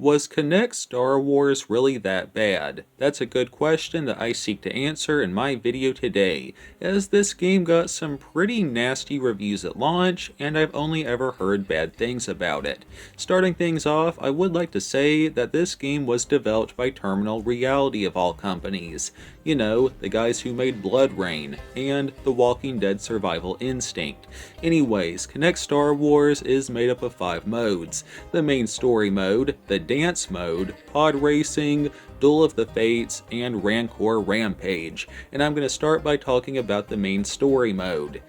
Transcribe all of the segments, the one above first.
Was Kinect Star Wars really that bad? That's a good question that I seek to answer in my video today, as this game got some pretty nasty reviews at launch, and I've only ever heard bad things about it. Starting things off, I would like to say that this game was developed by Terminal Reality of all companies. You know, the guys who made Blood Rain and The Walking Dead Survival Instinct. Anyways, Kinect Star Wars is made up of 5 modes. The main story mode, the dance mode, Podracing, Duel of the Fates, and Rancor Rampage. And I'm going to start by talking about the main story mode.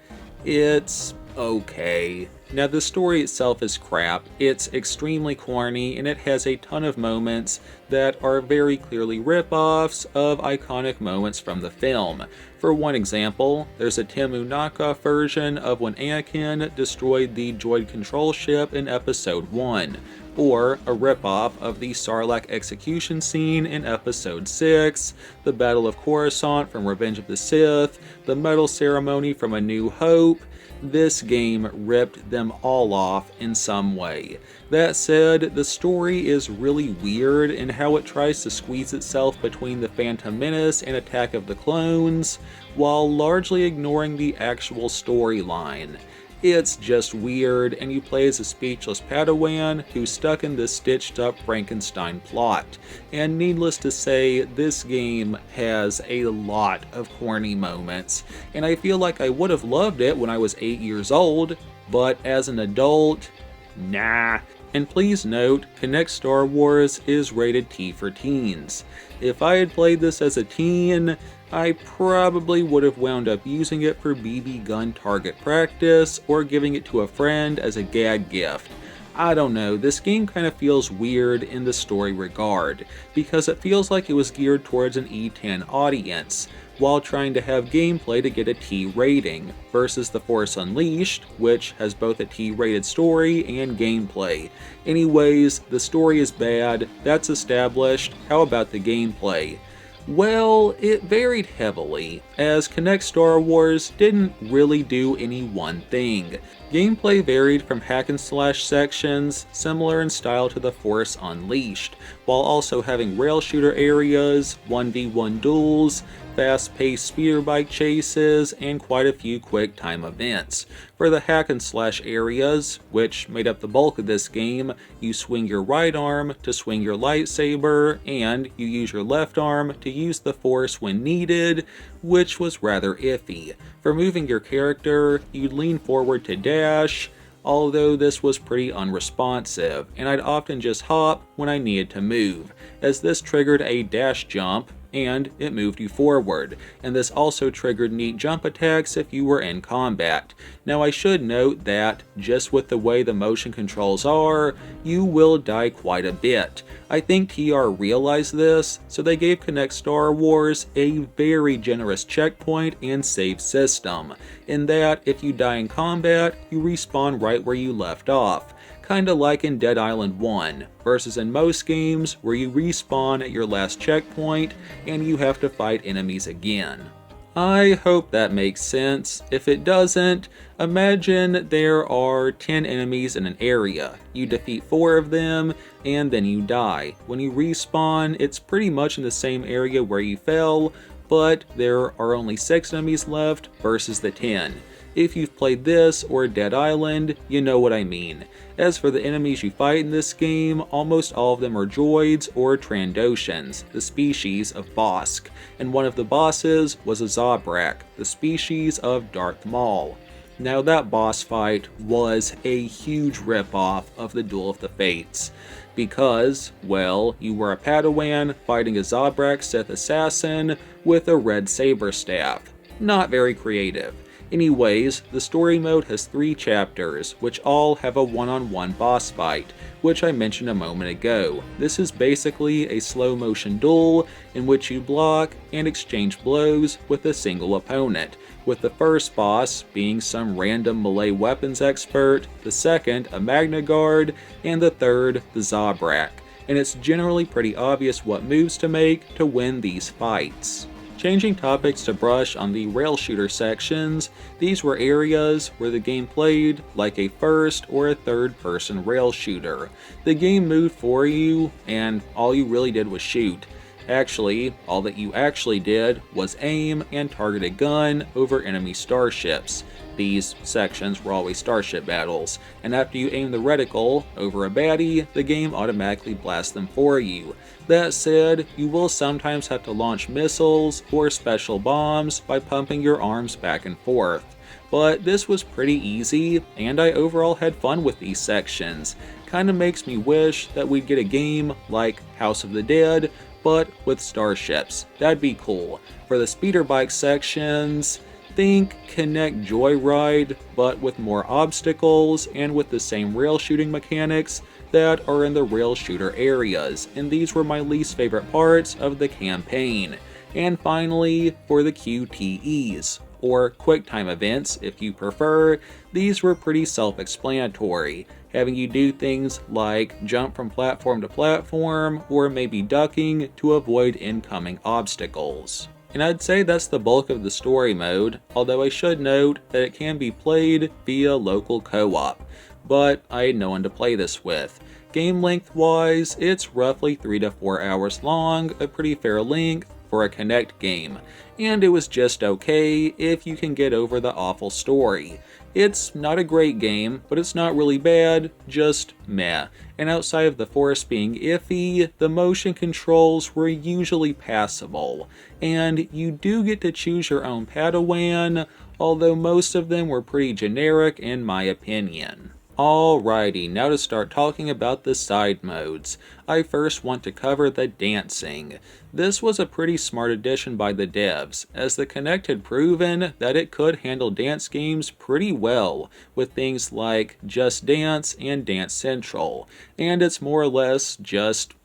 It's okay. Now, the story itself is crap. It's extremely corny, and it has a ton of moments that are very clearly rip-offs of iconic moments from the film. For one example, there's a Temu knockoff version of when Anakin destroyed the droid control ship in Episode 1, or a rip-off of the Sarlacc execution scene in Episode 6, the Battle of Coruscant from Revenge of the Sith, the medal ceremony from A New Hope. This game ripped them all off in some way. That said, the story is really weird in how it tries to squeeze itself between the Phantom Menace and Attack of the Clones, while largely ignoring the actual storyline. It's just weird, and you play as a speechless Padawan who's stuck in this stitched up Frankenstein plot. And needless to say, this game has a lot of corny moments, and I feel like I would have loved it when I was 8 years old, but as an adult, nah. And please note, Kinect Star Wars is rated T for teens. If I had played this as a teen, I probably would have wound up using it for BB gun target practice or giving it to a friend as a gag gift. I don't know, this game kind of feels weird in the story regard, because it feels like it was geared towards an E10 audience, while trying to have gameplay to get a T rating, versus The Force Unleashed, which has both a T-rated story and gameplay. Anyways, the story is bad, that's established. How about the gameplay? Well, it varied heavily, as Kinect Star Wars didn't really do any one thing. Gameplay varied from hack-and-slash sections, similar in style to The Force Unleashed, while also having rail shooter areas, 1v1 duels, fast-paced speeder bike chases, and quite a few quick-time events. For the hack-and-slash areas, which made up the bulk of this game, you swing your right arm to swing your lightsaber, and you use your left arm to use the Force when needed, which was rather iffy. For moving your character, you'd lean forward to dash, although this was pretty unresponsive, and I'd often just hop when I needed to move, as this triggered a dash jump, and it moved you forward, and this also triggered neat jump attacks if you were in combat. Now I should note that, just with the way the motion controls are, you will die quite a bit. I think TR realized this, so they gave Kinect Star Wars a very generous checkpoint and save system, in that if you die in combat, you respawn right where you left off. Kinda like in Dead Island 1, versus in most games where you respawn at your last checkpoint and you have to fight enemies again. I hope that makes sense. If it doesn't, imagine there are 10 enemies in an area. You defeat 4 of them, and then you die. When you respawn, it's pretty much in the same area where you fell, but there are only 6 enemies left versus the 10. If you've played this or Dead Island, you know what I mean. As for the enemies you fight in this game, almost all of them are droids or Trandoshans, the species of Bosk, and one of the bosses was a Zabrak, the species of Darth Maul. Now that boss fight was a huge ripoff of the Duel of the Fates, because, well, you were a Padawan fighting a Zabrak Sith assassin with a red saber staff. Not very creative. Anyways, the story mode has 3 chapters, which all have a one-on-one boss fight, which I mentioned a moment ago. This is basically a slow-motion duel in which you block and exchange blows with a single opponent, with the first boss being some random melee weapons expert, the second a Magna Guard, and the third the Zabrak. And it's generally pretty obvious what moves to make to win these fights. Changing topics to brush on the rail shooter sections, these were areas where the game played like a first or a third person rail shooter. The game moved for you, and all you really did was shoot. Actually, all that you actually did was aim and target a gun over enemy starships. These sections were always starship battles, and after you aim the reticle over a baddie, the game automatically blasts them for you. That said, you will sometimes have to launch missiles or special bombs by pumping your arms back and forth. But this was pretty easy, and I overall had fun with these sections. Kinda makes me wish that we'd get a game like House of the Dead, but with starships. That'd be cool. For the speeder bike sections, think Kinect Joyride, but with more obstacles and with the same rail shooting mechanics that are in the rail shooter areas, and these were my least favorite parts of the campaign. And finally, for the QTEs, or QuickTime events if you prefer, these were pretty self-explanatory, having you do things like jump from platform to platform, or maybe ducking to avoid incoming obstacles. And I'd say that's the bulk of the story mode, although I should note that it can be played via local co-op, but I had no one to play this with. Game length wise, it's roughly 3 to 4 hours long, a pretty fair length for a Kinect game, and it was just okay if you can get over the awful story. It's not a great game, but it's not really bad, just meh. And outside of the force being iffy, the motion controls were usually passable. And you do get to choose your own Padawan, although most of them were pretty generic in my opinion. Alrighty, now to start talking about the side modes. I first want to cover the dancing. This was a pretty smart addition by the devs, as the Kinect had proven that it could handle dance games pretty well, with things like Just Dance and Dance Central, and it's more or less Just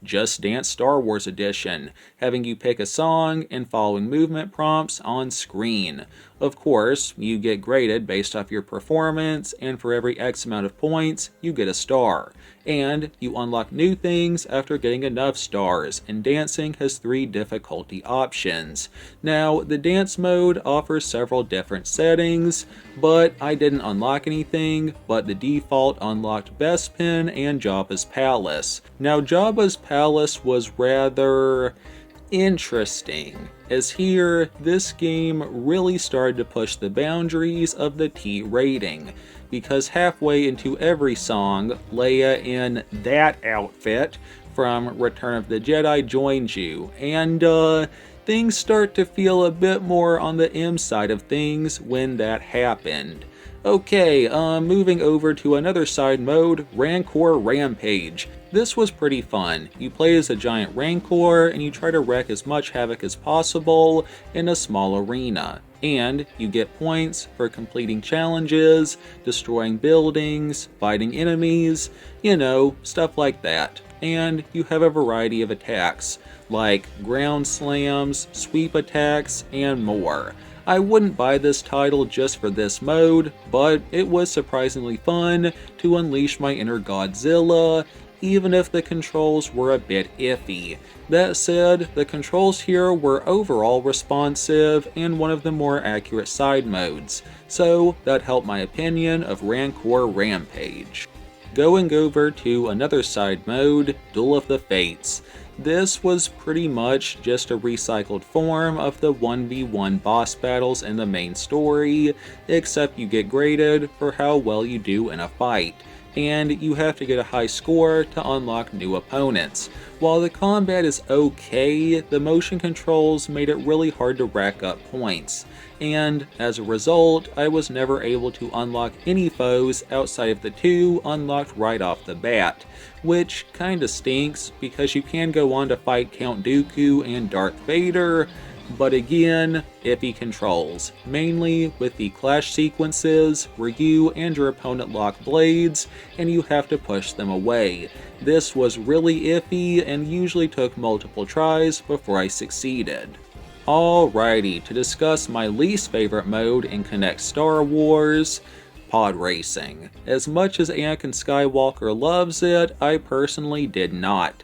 Dance Star Wars edition, having you pick a song and following movement prompts on screen. Of course, you get graded based off your performance, and for every X amount of points, you get a star. And you unlock new things after getting enough stars, and dancing has 3 difficulty options. Now, the dance mode offers several different settings, but I didn't unlock anything, but the default unlocked Bespin and Jabba's Palace. Now, Jabba's Palace was rather interesting, as here, this game really started to push the boundaries of the T rating, because halfway into every song, Leia in that outfit from Return of the Jedi joins you, and things start to feel a bit more on the M side of things when that happened. Okay, moving over to another side mode, Rancor Rampage. This was pretty fun. You play as a giant Rancor, and you try to wreak as much havoc as possible in a small arena. And you get points for completing challenges, destroying buildings, fighting enemies, you know, stuff like that. And you have a variety of attacks, like ground slams, sweep attacks, and more. I wouldn't buy this title just for this mode, but it was surprisingly fun to unleash my inner Godzilla, even if the controls were a bit iffy. That said, the controls here were overall responsive and one of the more accurate side modes, so that helped my opinion of Rancor Rampage. Going over to another side mode, Duel of the Fates. This was pretty much just a recycled form of the 1v1 boss battles in the main story, except you get graded for how well you do in a fight, and you have to get a high score to unlock new opponents. While the combat is okay, the motion controls made it really hard to rack up points, and as a result, I was never able to unlock any foes outside of the 2 unlocked right off the bat, which kinda stinks because you can go on to fight Count Dooku and Darth Vader, but again, iffy controls, mainly with the clash sequences where you and your opponent lock blades and you have to push them away. This was really iffy and usually took multiple tries before I succeeded. Alrighty, to discuss my least favorite mode in Kinect Star Wars, Podracing. As much as Anakin Skywalker loves it, I personally did not.